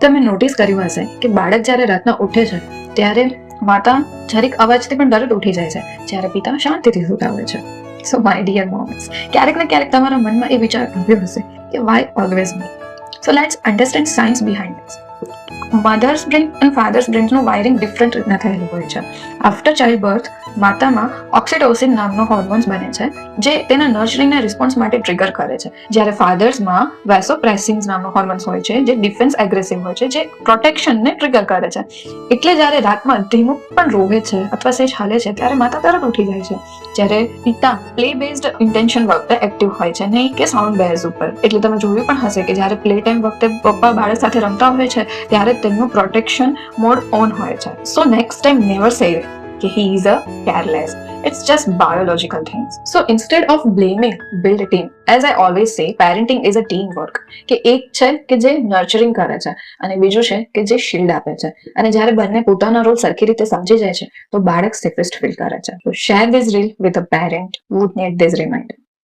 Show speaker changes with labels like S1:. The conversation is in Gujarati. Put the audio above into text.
S1: તમે નોટિસ કર્યું હશે કે બાળક જ્યારે રાતના ઉઠે છે ત્યારે માતા જરીક અવાજથી પણ તરત ઉઠી જાય છે, જ્યારે પિતા શાંતિથી સૂતા હોય છે. સો માય ડિયર મોમ્સ, ક્યારેક ને ક્યારેક તમારા મનમાં એ વિચાર આવ્યો હશે કે why always me. So let's understand science behind this. Mothers brain અને ફાધર્સ બ્રેઇનનું વાયરિંગ ડિફરન્ટ રીતના થયેલું હોય છે. આફ્ટર ચાઇલ્ડ બર્થ માતામાં ઓક્સિટોસિન નામનો હોર્મોન્સ બને છે જે તેના નર્ચરિંગના રિસ્પોન્સ માટે ટ્રિગર કરે છે, જ્યારે ફાધર્સમાં વેસોપ્રેસિન્સ નામનો હોર્મોન્સ હોય છે જે ડિફેન્સ એગ્રેસિવ હોય છે, જે પ્રોટેક્શનને ટ્રિગર કરે છે. એટલે જ્યારે રાતમાં ધીમું પણ રોવે છે અથવા સેજ હાલે છે ત્યારે માતા તરત ઉઠી જાય છે, જ્યારે પિતા પ્લે બેઝડ ઇન્ટેન્શન વખતે એક્ટિવ હોય છે, નહીં કે સાઉન્ડ બેઝ ઉપર. એટલે તમે જોયું પણ હશે કે જ્યારે પ્લે ટાઈમ વખતે પપ્પા બાળક સાથે રમતા હોય છે ત્યારે તેમનું પ્રોટેક્શન મોડ ઓન હોય છે. સો નેક્સ્ટ ટાઈમ નેવર સે કે he is a careless. It's just biological things. So instead of blaming, build a team. As I always say, parenting is a teamwork. કે એક છે કે જે નર્ચરિંગ કરે છે અને બીજું છે કે જે શિલ્ડ આપે છે, અને જ્યારે બંને પોતાના રોલ સરખી રીતે સમજી જાય છે તો બાળક સેફેસ્ટ ફીલ કરે છે. So share this reel with a parent who would need this reminder.